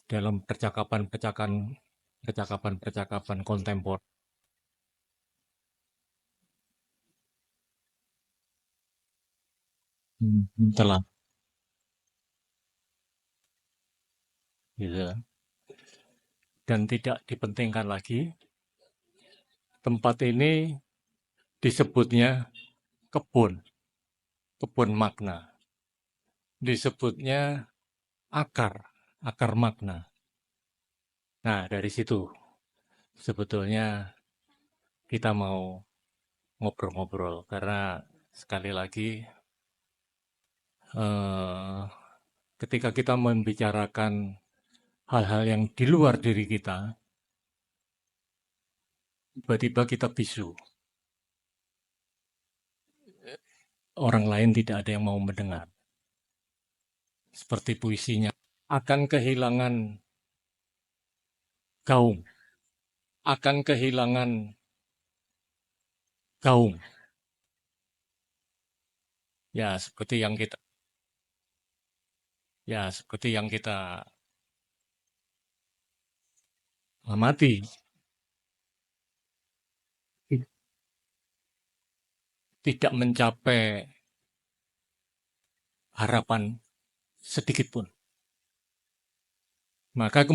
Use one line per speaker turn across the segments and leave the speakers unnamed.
dalam percakapan kontemporer. Telah, gitu. Dan tidak dipentingkan lagi, tempat ini disebutnya kebun, kebun makna. Disebutnya akar, akar makna. Nah, dari situ sebetulnya kita mau ngobrol-ngobrol, karena sekali lagi ketika kita membicarakan hal-hal yang di luar diri kita, tiba-tiba kita bisu. Orang lain tidak ada yang mau mendengar. Seperti puisinya, akan kehilangan gaung, akan kehilangan gaung. Seperti yang kita amati, tidak mencapai harapan sedikit pun. Maka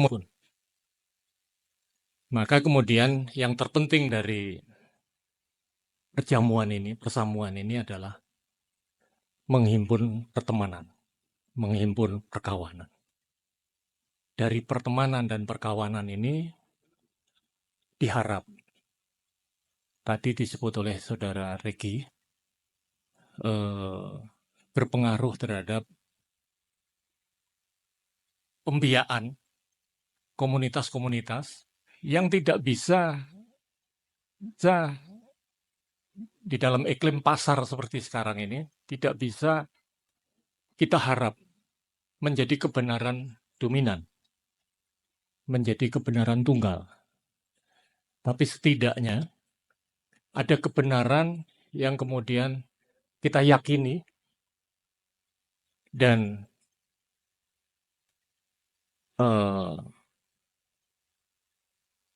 kemudian yang terpenting dari persamuan ini adalah menghimpun pertemanan, menghimpun perkawanan. Dari pertemanan dan perkawanan ini diharap, tadi disebut oleh saudara Regi, berpengaruh terhadap pembiayaan komunitas-komunitas yang tidak bisa di dalam iklim pasar seperti sekarang ini, tidak bisa kita harap menjadi kebenaran dominan, menjadi kebenaran tunggal. Tapi setidaknya ada kebenaran yang kemudian kita yakini dan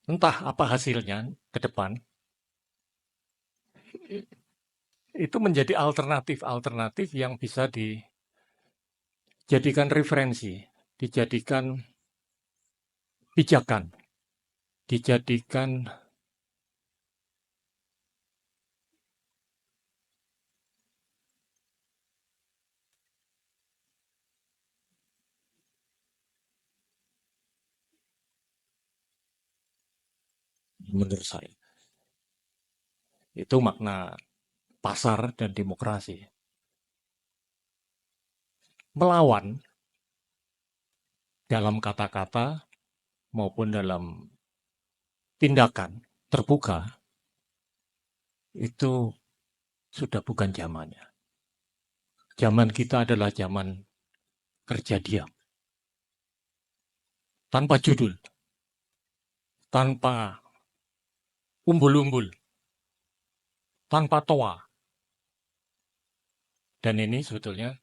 entah apa hasilnya ke depan, itu menjadi alternatif-alternatif yang bisa dijadikan referensi, dijadikan pijakan, dijadikan menurut saya. Itu makna pasar dan demokrasi. Melawan dalam kata-kata maupun dalam tindakan terbuka itu sudah bukan zamannya. Zaman kita adalah zaman kerja diam. Tanpa judul, tanpa umbul-umbul, tanpa toa. Dan ini sebetulnya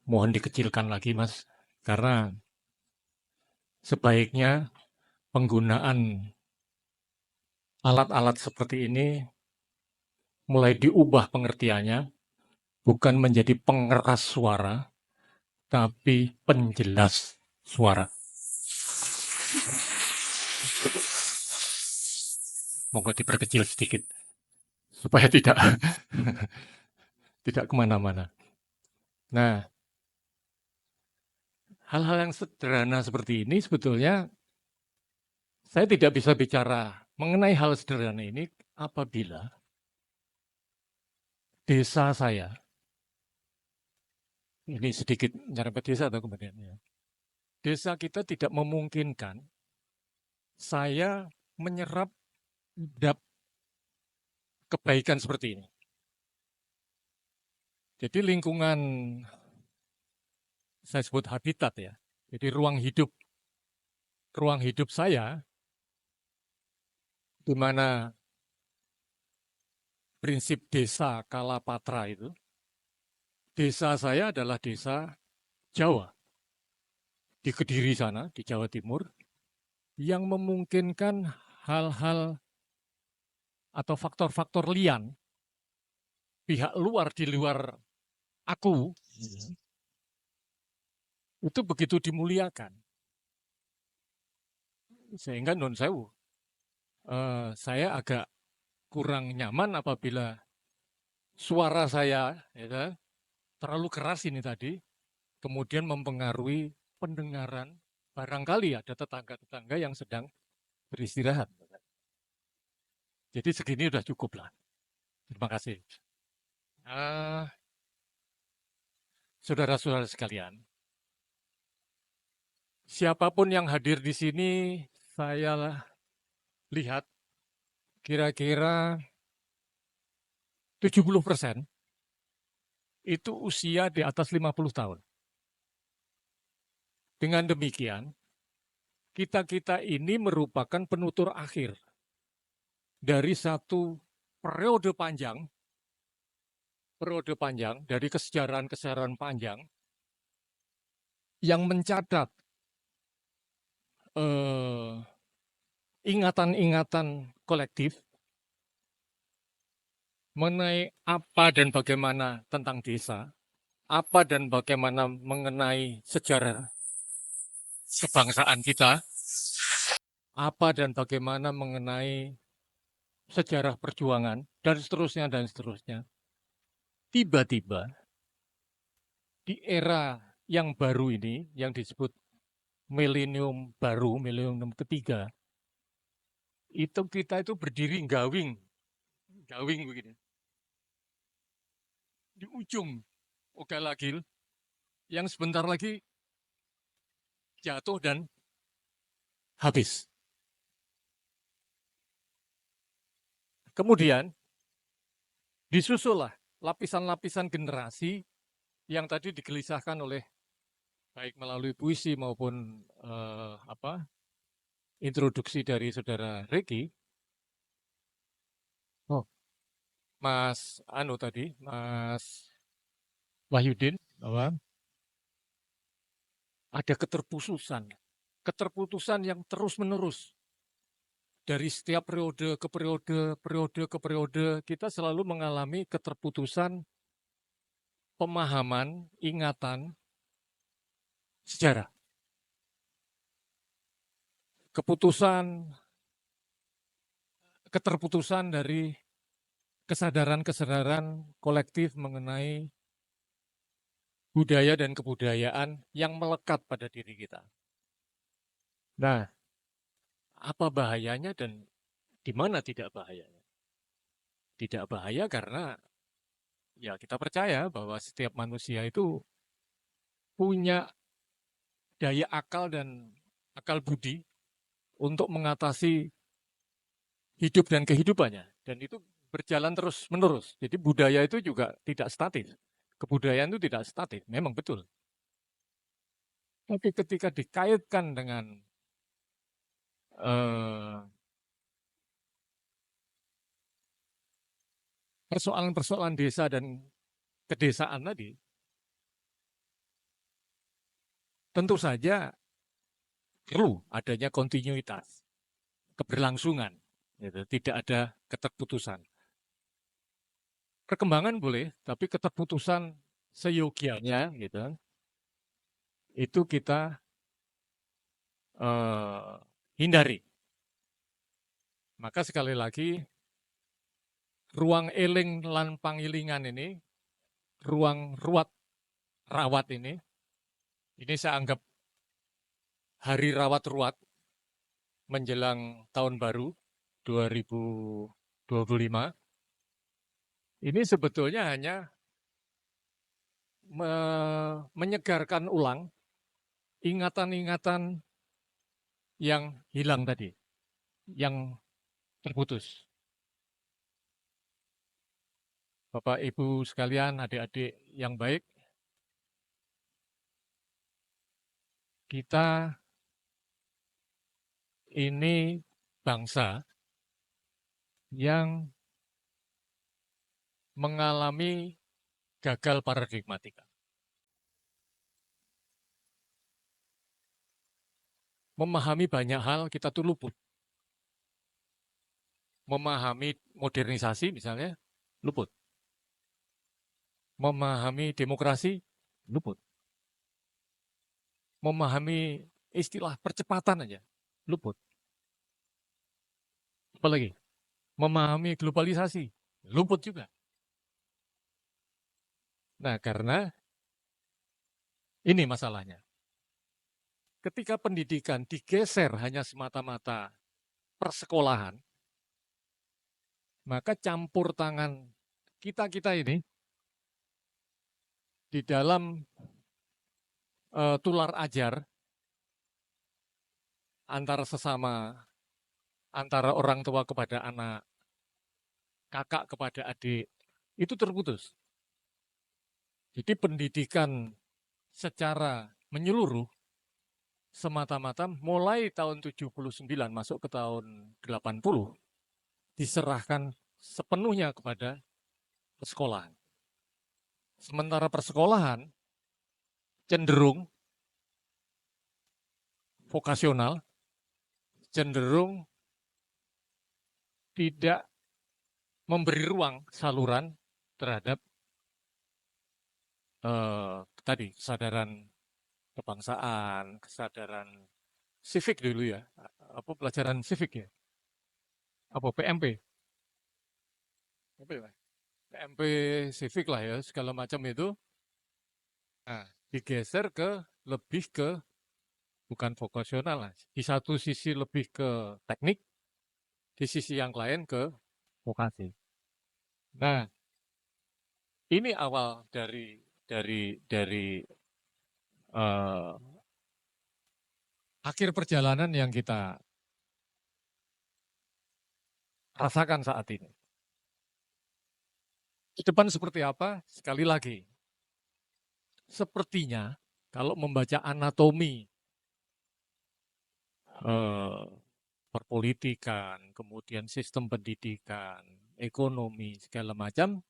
mohon dikecilkan lagi, Mas, karena sebaiknya penggunaan alat-alat seperti ini mulai diubah pengertiannya, bukan menjadi pengeras suara, tapi penjelas suara. Monggo diperkecil sedikit, supaya tidak tidak kemana-mana. Nah, hal-hal yang sederhana seperti ini sebetulnya saya tidak bisa bicara mengenai hal sederhana ini apabila desa saya, ini sedikit nyerempet desa atau kemudian ya, desa kita tidak memungkinkan saya menyerap kebaikan seperti ini. Jadi lingkungan, saya sebut habitat ya, jadi ruang hidup saya, di mana prinsip desa Kalapatra itu, desa saya adalah desa Jawa. di Kediri sana, di Jawa Timur, yang memungkinkan hal-hal atau faktor-faktor lian, pihak luar di luar aku, itu begitu dimuliakan. Sehingga non sewu, saya agak kurang nyaman apabila suara saya ya, terlalu keras ini tadi, kemudian mempengaruhi pendengaran. Barangkali ada tetangga-tetangga yang sedang beristirahat. Jadi segini udah cukup lah. Terima kasih. Saudara-saudara sekalian, siapapun yang hadir di sini, saya lihat kira-kira 70% itu usia di atas 50 tahun. Dengan demikian, kita-kita ini merupakan penutur akhir dari satu periode panjang dari kesejarahan panjang yang mencatat ingatan-ingatan kolektif mengenai apa dan bagaimana tentang desa, apa dan bagaimana mengenai sejarah kebangsaan kita, apa dan bagaimana mengenai sejarah perjuangan, dan seterusnya, dan seterusnya. Tiba-tiba, di era yang baru ini, yang disebut milenium baru, milenium ketiga, itu kita itu berdiri gawing begini. Di ujung Ogalagil, yang sebentar lagi jatuh dan habis. Kemudian, disusullah lapisan-lapisan generasi yang tadi digelisahkan oleh baik melalui puisi maupun introduksi dari saudara Reki. Oh, Mas Mas Wahyudin, bahwa ada keterputusan yang terus-menerus. Dari setiap periode ke periode, kita selalu mengalami keterputusan pemahaman, ingatan, sejarah. Keterputusan dari kesadaran kolektif mengenai budaya dan kebudayaan yang melekat pada diri kita. Nah, apa bahayanya dan di mana tidak bahayanya? Tidak bahaya karena ya kita percaya bahwa setiap manusia itu punya daya akal dan akal budi untuk mengatasi hidup dan kehidupannya. Dan itu berjalan terus-menerus. Jadi budaya itu juga tidak statis. Kebudayaan itu tidak statis, memang betul. Tapi ketika dikaitkan dengan persoalan-persoalan desa dan kedesaan tadi, tentu saja perlu adanya kontinuitas, keberlangsungan, gitu. Tidak ada keterputusan. Perkembangan boleh, tapi keterputusan seyogianya, gitu, itu kita hindari. Maka sekali lagi, ruang eling lan pangilingan ini, ruang rawat ini saya anggap hari rawat ruat menjelang tahun baru 2025. Ini sebetulnya hanya menyegarkan ulang ingatan-ingatan yang hilang tadi, yang terputus. Bapak, Ibu sekalian, adik-adik yang baik, kita ini bangsa yang mengalami gagal paradigmatika. memahami banyak hal kita tuh luput. Memahami modernisasi misalnya, luput. Memahami demokrasi, luput. Memahami istilah percepatan aja, luput. Apalagi? Memahami globalisasi, luput juga. Nah, karena ini masalahnya. Ketika pendidikan digeser hanya semata-mata persekolahan, maka campur tangan kita-kita ini di dalam tular ajar antara sesama, antara orang tua kepada anak, kakak kepada adik, itu terputus. Jadi pendidikan secara menyeluruh semata-mata mulai tahun 79 masuk ke tahun 80 diserahkan sepenuhnya kepada persekolahan. Sementara persekolahan cenderung vokasional, cenderung tidak memberi ruang saluran terhadap tadi kesadaran kebangsaan, kesadaran civic dulu ya, apa pelajaran civic ya, apa PMP, PMP civic lah ya, segala macam itu. Nah, digeser ke lebih ke bukan vokasional lah. Di satu sisi lebih ke teknik, di sisi yang lain ke vokasi. Nah, ini awal dari akhir perjalanan yang kita rasakan saat ini. Ke depan seperti apa? Sekali lagi, sepertinya kalau membaca anatomi perpolitikan, kemudian sistem pendidikan, ekonomi, segala macam,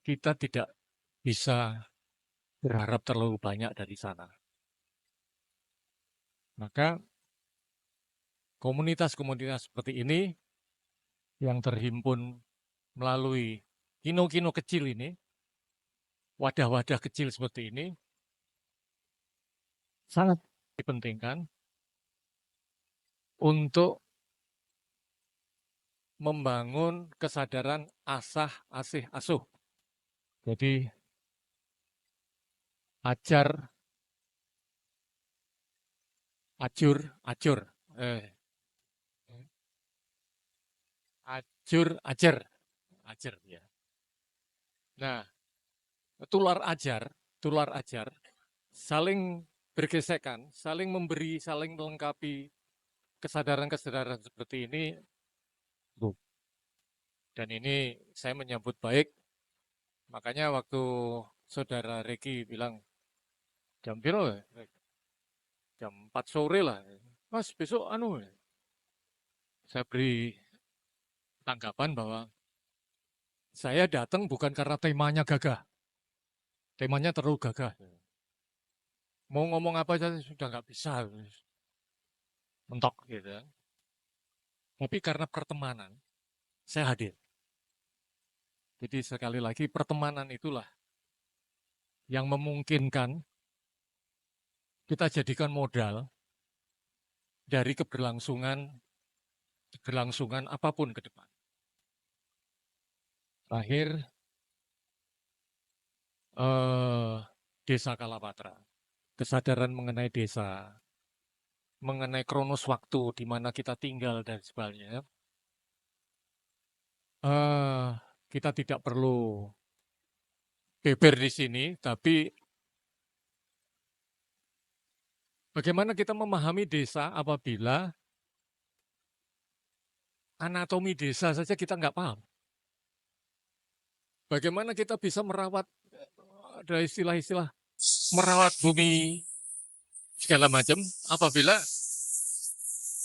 kita tidak bisa berharap terlalu banyak dari sana. Maka komunitas-komunitas seperti ini yang terhimpun melalui kino-kino kecil ini, wadah-wadah kecil seperti ini, sangat dipentingkan untuk membangun kesadaran asah, asih, asuh. Jadi ajar, ajur, ajur, ajur, ajar, ajar ya. Nah, tular ajar, saling bergesekan, saling memberi, saling melengkapi kesadaran-kesadaran seperti ini. Dan ini saya menyambut baik. Makanya waktu saudara Reki bilang, jam berapa? Jam 4 sore lah. Mas, besok saya beri tanggapan bahwa saya datang bukan karena temanya gagah. Temanya terlalu gagah. Mau ngomong apa saja sudah nggak bisa. Mentok gitu. Tapi karena pertemanan, saya hadir. Jadi sekali lagi pertemanan itulah yang memungkinkan kita jadikan modal dari keberlangsungan apapun ke depan. Terakhir, Desa Kalapatra, kesadaran mengenai desa, mengenai kronos waktu di mana kita tinggal dan sebagainya. Kita tidak perlu beber di sini, tapi bagaimana kita memahami desa apabila anatomi desa saja kita nggak paham. Bagaimana kita bisa merawat, ada istilah-istilah, merawat bumi, segala macam, apabila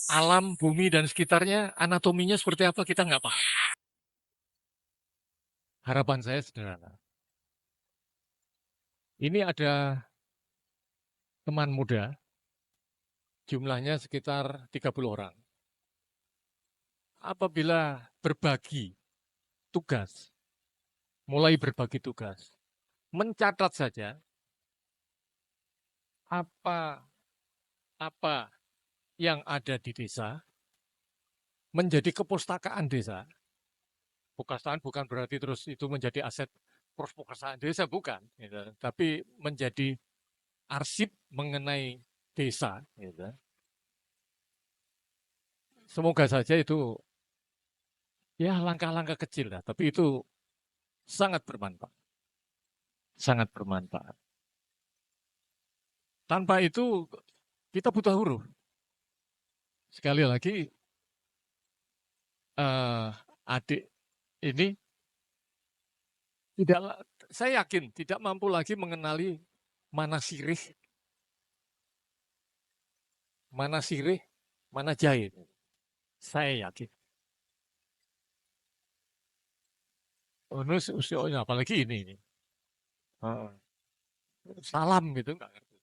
alam, bumi, dan sekitarnya, anatominya seperti apa, kita nggak paham. Harapan saya sederhana. Ini ada teman muda jumlahnya sekitar 30 orang. Apabila berbagi tugas, mulai berbagi tugas, mencatat saja apa yang ada di desa, menjadi kepustakaan desa. Kepustakaan bukan berarti terus itu menjadi aset perpustakaan desa, bukan. Gitu. Tapi menjadi arsip mengenai desa. Gitu. Semoga saja itu ya langkah-langkah kecil lah, tapi itu sangat bermanfaat. Sangat bermanfaat. Tanpa itu kita buta huruf. Sekali lagi, adik ini tidak, saya yakin tidak mampu lagi mengenali mana sirih, mana jahit. Saya yakin. Oh, apalagi ini. Salam gitu nggak ngerti.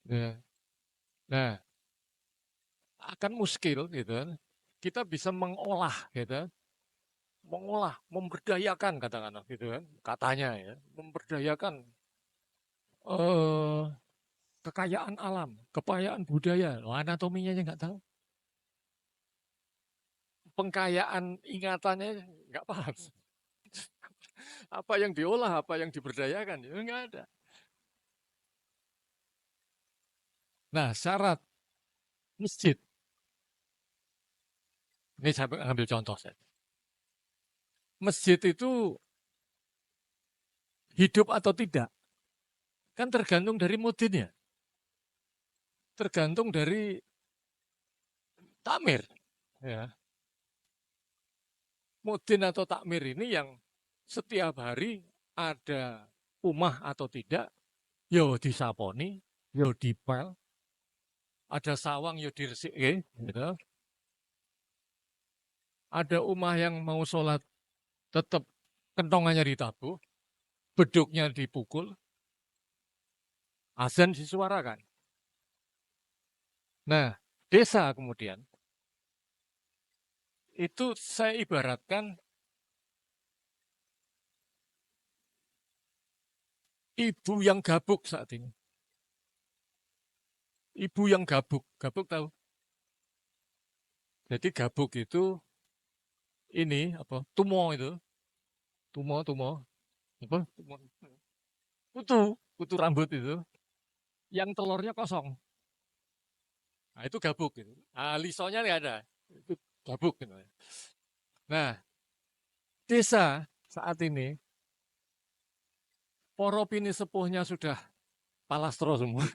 Nah, nah, akan muskil gitu. Kita bisa mengolah gitu, memberdayakan katakanlah gitu kan, katanya ya, memberdayakan eh, kekayaan alam, kekayaan budaya, loh, anatominya aja nggak tahu, pengkayaan ingatannya nggak paham, apa yang diolah, apa yang diberdayakan, ya nggak ada. Nah, syarat masjid, ini saya ambil contoh saya. Masjid itu hidup atau tidak, kan tergantung dari mudinnya, tergantung dari takmir. Ya. Mudin atau takmir ini yang setiap hari ada umah atau tidak, yo disaponi, yo dipel, ada sawang yo diresiki, gitu. Ada umah yang mau sholat tetap kentongannya ditabuh, beduknya dipukul, azan disuarakan. Nah, desa kemudian itu saya ibaratkan ibu yang gabuk saat ini. Ibu yang gabuk, gabuk tahu? Jadi gabuk itu ini apa? Tumo itu, tumo, apa? Tumo. Kutu rambut itu, yang telurnya kosong. Nah, itu gabuk gitu. Nah, lisonya nggak ada. Itu gabuk gitu. Nah, desa saat ini, poropini sepuhnya sudah palastro semua.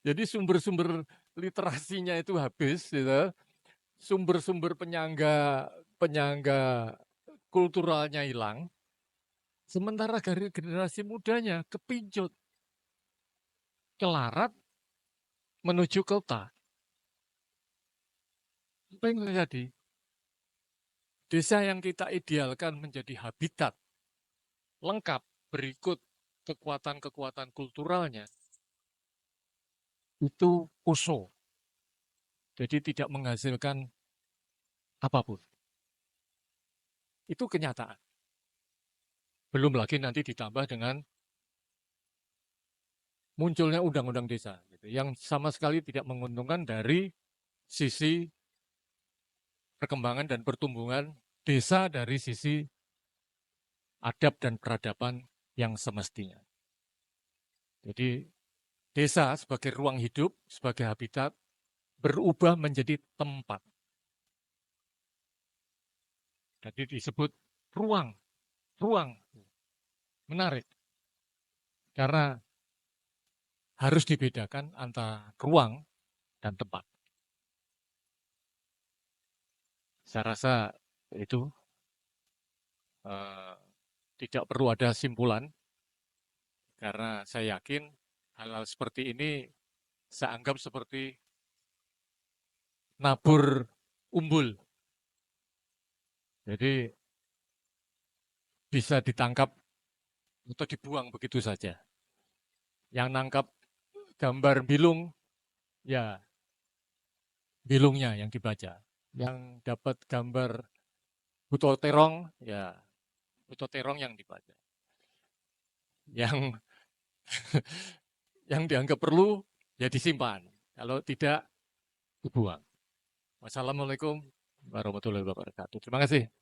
Jadi sumber-sumber literasinya itu habis, gitu. Sumber-sumber penyangga penyangga kulturalnya hilang. Sementara generasi mudanya kepincut, kelarat menuju kota. Apa yang terjadi? Desa yang kita idealkan menjadi habitat lengkap, berikut kekuatan-kekuatan kulturalnya, itu kosong. Jadi tidak menghasilkan apapun. Itu kenyataan. Belum lagi nanti ditambah dengan munculnya undang-undang desa, gitu, yang sama sekali tidak menguntungkan dari sisi perkembangan dan pertumbuhan desa dari sisi adab dan peradaban yang semestinya. Jadi desa sebagai ruang hidup, sebagai habitat, berubah menjadi tempat. Jadi disebut ruang, ruang. Menarik. Karena harus dibedakan antara ruang dan tempat. Saya rasa itu eh, tidak perlu ada simpulan, karena saya yakin hal-hal seperti ini saya anggap seperti nabur umbul. Jadi bisa ditangkap atau dibuang begitu saja. Yang nangkap gambar bilung, ya bilungnya yang dibaca. Yang dapat gambar buto terong, ya buto terong yang dibaca. Yang yang dianggap perlu, ya disimpan. Kalau tidak, dibuang. Wassalamualaikum warahmatullahi wabarakatuh. Terima kasih.